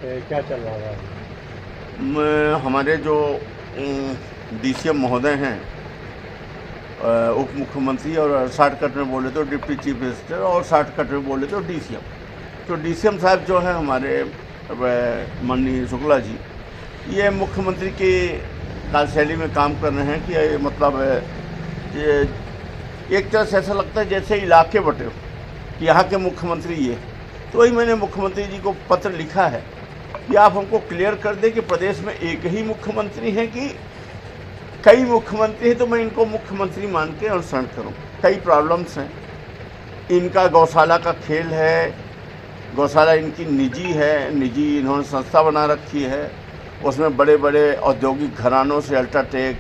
क्या चल रहा है? हमारे जो डीसीएम महोदय हैं, उप मुख्यमंत्री, और शॉर्टकट में बोले तो डिप्टी चीफ मिनिस्टर, और शॉर्टकट में बोले तो डीसीएम। तो डीसीएम साहब जो है हमारे माननीय शुक्ला जी, ये मुख्यमंत्री की कार्यशैली में काम कर रहे हैं कि ये मतलब ये एक तरह से ऐसा लगता है जैसे इलाके बटे हो कि यहाँ के मुख्यमंत्री ये। तो वही मैंने मुख्यमंत्री जी को पत्र लिखा है कि आप हमको क्लियर कर दें कि प्रदेश में एक ही मुख्यमंत्री हैं कि कई मुख्यमंत्री हैं, तो मैं इनको मुख्यमंत्री मान के अनुसरण करूं। कई प्रॉब्लम्स हैं, इनका गौशाला का खेल है, गौशाला इनकी निजी है, निजी इन्होंने संस्था बना रखी है, उसमें बड़े बड़े औद्योगिक घरानों से, अल्ट्राटेक,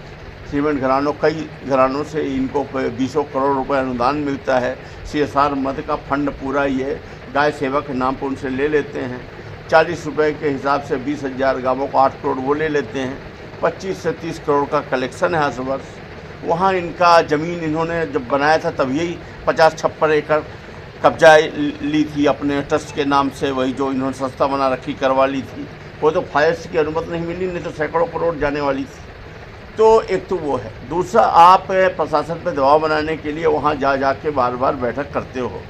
सीमेंट घरानों, कई घरानों से इनको 20 करोड़ रुपए अनुदान मिलता है। CSR मद का फंड पूरा ये गाय सेवा के नाम पर उनसे ले लेते हैं। 40 रुपये के हिसाब से 20,000 गाँवों को 8 करोड़ वो ले लेते हैं। 25 से 30 करोड़ का कलेक्शन है हर वर्ष। वहाँ इनका ज़मीन इन्होंने जब बनाया था तब यही 50-56 एकड़ कब्जा ली थी अपने ट्रस्ट के नाम से, वही जो इन्होंने संस्था बना रखी करवा ली थी। वो तो फायर्स की अनुमति नहीं मिली, नहीं तो सैकड़ों करोड़ जाने वाली थी। तो एक तो वो है। दूसरा, आप प्रशासन पे दबाव बनाने के लिए वहाँ जा के बार बार बैठक करते हो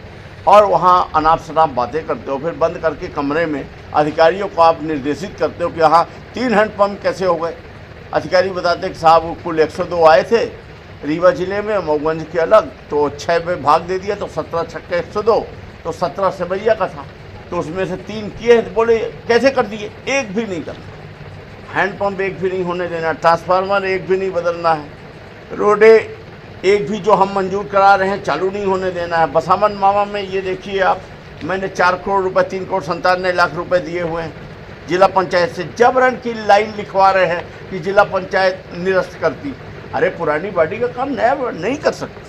और वहाँ अनाप शनाप बातें करते हो, फिर बंद करके कमरे में अधिकारियों को आप निर्देशित करते हो कि यहाँ 3 हैंडपम्प कैसे हो गए। अधिकारी बताते कि साहब कुल 102 आए थे रीवा जिले में, मऊगंज के अलग, तो 6 में भाग दे दिया, तो 17 छक्के 102, तो 17 सेवैया का था, तो उसमें से 3 किए हैं। तो बोले कैसे कर दिए? एक भी नहीं करना, हैंडपम्प एक भी नहीं होने देना, ट्रांसफार्मर एक भी नहीं बदलना है, रोडे एक भी जो हम मंजूर करा रहे हैं चालू नहीं होने देना है। बसामन मामा में ये देखिए आप, मैंने 4 करोड़ रुपए, 3 करोड़ 97 लाख रुपए दिए हुए हैं जिला पंचायत से। जबरन की लाइन लिखवा रहे हैं कि जिला पंचायत निरस्त करती। अरे पुरानी बॉडी का काम नया नहीं कर सकती,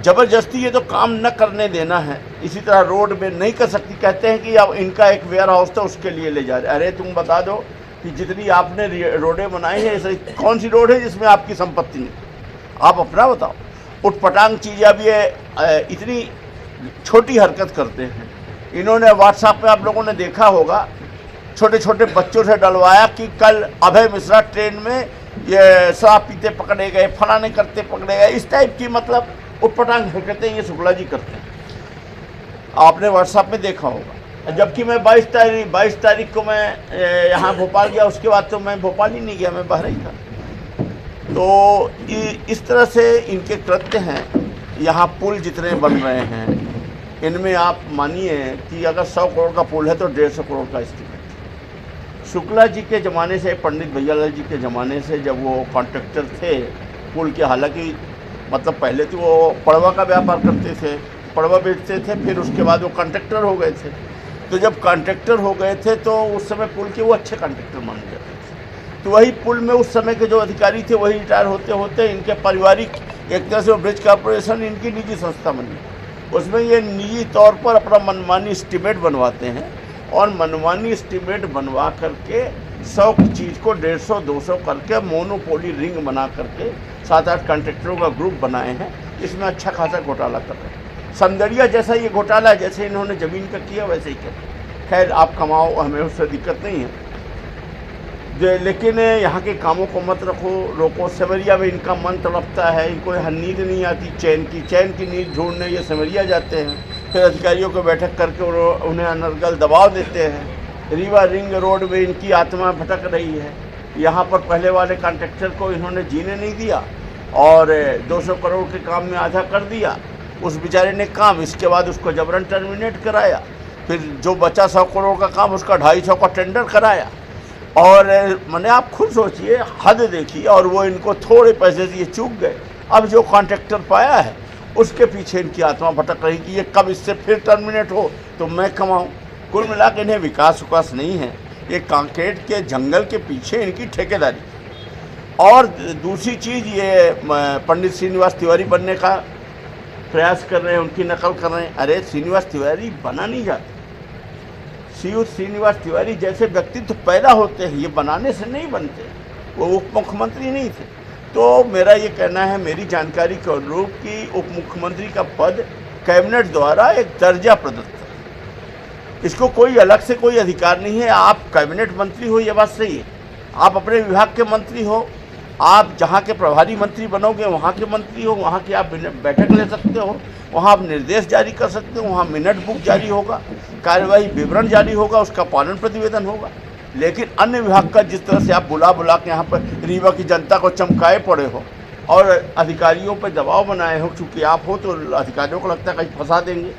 जबरदस्ती ये तो काम न करने देना है। इसी तरह रोड में नहीं कर सकती, कहते हैं कि अब इनका एक वेयर हाउस था उसके लिए ले जा रहे। अरे तुम बता दो कि जितनी आपने रोडें बनाई हैं, ऐसी कौन सी रोड है जिसमें आपकी संपत्ति नहीं? आप अपना बताओ। उटपटांग चीज़, अब ये इतनी छोटी हरकत करते हैं। इन्होंने व्हाट्सएप पे आप लोगों ने देखा होगा, छोटे छोटे बच्चों से डलवाया कि कल अभय मिश्रा ट्रेन में ये शराब पीते पकड़े गए, फलाने करते पकड़े गए। इस टाइप की मतलब उटपटांग हरकतें ये शुक्ला जी करते हैं, आपने व्हाट्सएप में देखा होगा। जबकि मैं 22 तारीख को मैं यहाँ भोपाल गया, उसके बाद तो मैं भोपाल ही नहीं गया, मैं बाहर ही था। तो इस तरह से इनके कृत्य हैं। यहाँ पुल जितने बन रहे हैं, इनमें आप मानिए कि अगर 100 करोड़ का पुल है तो 150 करोड़ का एस्टीमेट। शुक्ला जी के ज़माने से, पंडित भैयालाल जी के ज़माने से, जब वो कॉन्ट्रैक्टर थे पुल के, हालांकि मतलब पहले तो वो पड़वा का व्यापार करते थे, पड़वा बेचते थे, फिर उसके बाद वो कॉन्ट्रैक्टर हो गए थे। तो जब कॉन्ट्रैक्टर हो गए थे तो उस समय पुल के वो अच्छे कॉन्ट्रैक्टर माने जाते थे। तो वही पुल में उस समय के जो अधिकारी थे वही रिटायर होते होते इनके पारिवारिक, एक तरह से ब्रिज कॉर्पोरेशन इनकी निजी संस्था बनी। उसमें ये निजी तौर पर अपना मनमानी एस्टीमेट बनवाते हैं, और मनमानी एस्टीमेट बनवा करके 100 की चीज़ को 150-200 करके मोनोपोली रिंग बना करके 7-8 कॉन्ट्रैक्टरों का ग्रुप बनाए हैं। इसमें अच्छा खासा घोटाला कर रहे हैं। समदड़िया जैसा ये घोटाला है, जैसे इन्होंने ज़मीन का किया वैसे ही कर। खैर आप कमाओ, हमें उससे दिक्कत नहीं है, लेकिन यहाँ के कामों को मत रोको। सेमरिया में इनका मन तड़पता है, इनको यहाँ नींद नहीं आती चैन की नींद ढूंढने ये सेमरिया जाते हैं। फिर अधिकारियों को बैठक करके उन्हें अनर्गल दबाव देते हैं। रीवा रिंग रोड में इनकी आत्मा भटक रही है। यहाँ पर पहले वाले कॉन्ट्रैक्टर को इन्होंने जीने नहीं दिया और 200 करोड़ के काम में आधा कर दिया उस बेचारे ने काम। इसके बाद उसको जबरन टर्मिनेट कराया। फिर जो बचा 100 करोड़ का काम, उसका 250 का टेंडर कराया। और मैंने आप खुद सोचिए, हद देखिए। और वो इनको थोड़े पैसे से ये चूक गए। अब जो कॉन्ट्रैक्टर पाया है उसके पीछे इनकी आत्मा भटक रही कि ये कब इससे फिर टर्मिनेट हो तो मैं कमाऊँ। कुल मिला के इन्हें विकास नहीं है, ये कांकेर के जंगल के पीछे इनकी ठेकेदारी। और दूसरी चीज़, ये पंडित श्रीनिवास तिवारी बनने का प्रयास कर रहे हैं, उनकी नकल कर रहे हैं। अरे श्रीनिवास तिवारी बना नहीं जाता। श्रीनिवास तिवारी जैसे व्यक्तित्व पैदा होते हैं, ये बनाने से नहीं बनते। वो उप मुख्यमंत्री नहीं थे। तो मेरा ये कहना है, मेरी जानकारी के अनुरूप, कि उप मुख्यमंत्री का पद कैबिनेट द्वारा एक दर्जा प्रदत्त है। इसको कोई अलग से कोई अधिकार नहीं है। आप कैबिनेट मंत्री हो, ये बात सही है, आप अपने विभाग के मंत्री हो, आप जहाँ के प्रभारी मंत्री बनोगे वहाँ के मंत्री हो, वहाँ की आप बैठक ले सकते हो, वहाँ आप निर्देश जारी कर सकते हो, वहाँ मिनट बुक जारी होगा, कार्यवाही विवरण जारी होगा, उसका पालन प्रतिवेदन होगा। लेकिन अन्य विभाग का जिस तरह से आप बुला के यहाँ पर रीवा की जनता को चमकाए पड़े हो और अधिकारियों पर दबाव बनाए हो, चूँकि आप हो तो अधिकारियों को लगता है कहीं फंसा देंगे,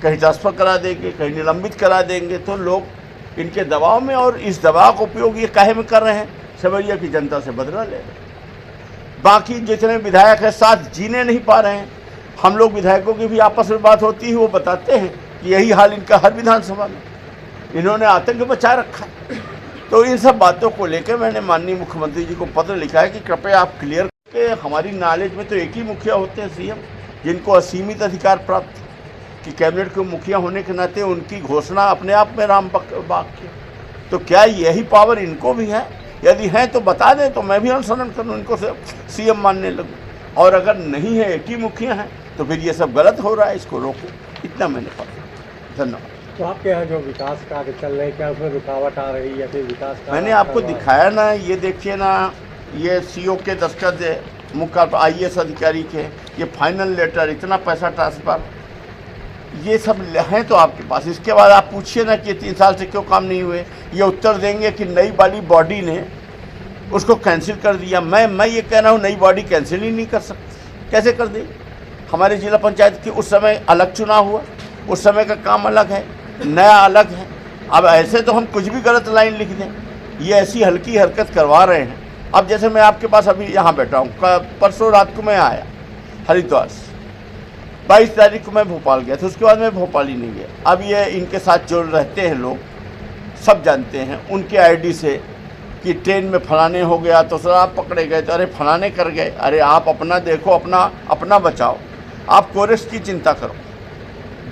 कहीं ट्रांसफ़र करा देंगे, कहीं निलंबित करा देंगे, तो लोग इनके दबाव में, और इस दबाव का उपयोग ये काहे में कर रहे हैं, सेवरिया की जनता से बदला ले रहे हैं। बाकी जितने विधायक हैं साथ जीने नहीं पा रहे हैं। हम लोग विधायकों की भी आपस में बात होती है, वो बताते हैं कि यही हाल इनका हर विधानसभा में, इन्होंने आतंक बचा रखा है। तो इन सब बातों को लेकर मैंने माननीय मुख्यमंत्री जी को पत्र लिखा है कि कृपया आप क्लियर के, हमारी नॉलेज में तो एक ही मुखिया होते हैं सीएम, जिनको असीमित अधिकार प्राप्त कि कैबिनेट के मुखिया होने के नाते उनकी घोषणा अपने आप में राम वाक्य। तो क्या यही पावर इनको भी है? यदि है तो बता दें, तो मैं भी अनुसरण करूँ, इनको सीएम मानने लगूँ। और अगर नहीं है, एक ही मुखिया है, तो फिर ये सब गलत हो रहा है, इसको रोको। इतना मैंने कहा। धन्यवाद। तो आपके यहाँ जो विकास कार्य चल रहे हैं, क्या उसमें रुकावट आ रही है या फिर विकास कार्य? मैंने आपको दिखाया ना, ये देखिए ना, ये सीओ के दस्तखत है, मुख्य IAS अधिकारी के, ये फाइनल लेटर, इतना पैसा ट्रांसफर, ये सब हैं तो आपके पास। इसके बाद आप पूछिए ना कि 3 साल से क्यों काम नहीं हुए, ये उत्तर देंगे कि नई वाली बॉडी ने उसको कैंसिल कर दिया। मैं ये कह रहा हूँ, नई बॉडी कैंसिल ही नहीं कर सकती, कैसे कर देगी? हमारे जिला पंचायत की उस समय अलग चुनाव हुआ, उस समय का काम अलग है, नया अलग है। अब ऐसे तो हम कुछ भी गलत लाइन लिख दें, ये ऐसी हल्की हरकत करवा रहे हैं। अब जैसे मैं आपके पास अभी यहाँ बैठा हूँ, परसों रात को मैं आया हरिद्वार से, 22 तारीख को मैं भोपाल गया था, उसके बाद मैं भोपाल ही नहीं गया। अब ये इनके साथ जो रहते हैं लोग सब जानते हैं, उनके आईडी से कि ट्रेन में फलाने हो गया तो सर आप पकड़े गए, तो अरे फलाने कर गए। अरे आप अपना देखो, अपना बचाओ, आप कोरेक्स की चिंता करो।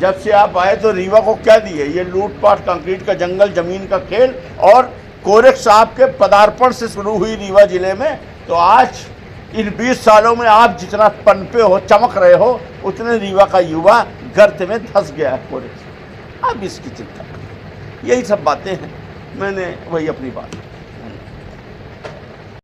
जब से आप आए तो रीवा को क्या दिए? ये लूटपाट, कंक्रीट का जंगल, जमीन का खेल, और कोरेक्स आपके पदार्पण से शुरू हुई रीवा जिले में। तो आज इन 20 सालों में आप जितना पनपे हो, चमक रहे हो, उतने रीवा का युवा गर्त में धंस गया है कोरेक्स। अब इसकी चिंता करें। यही सब बातें हैं, मैंने वही अपनी बात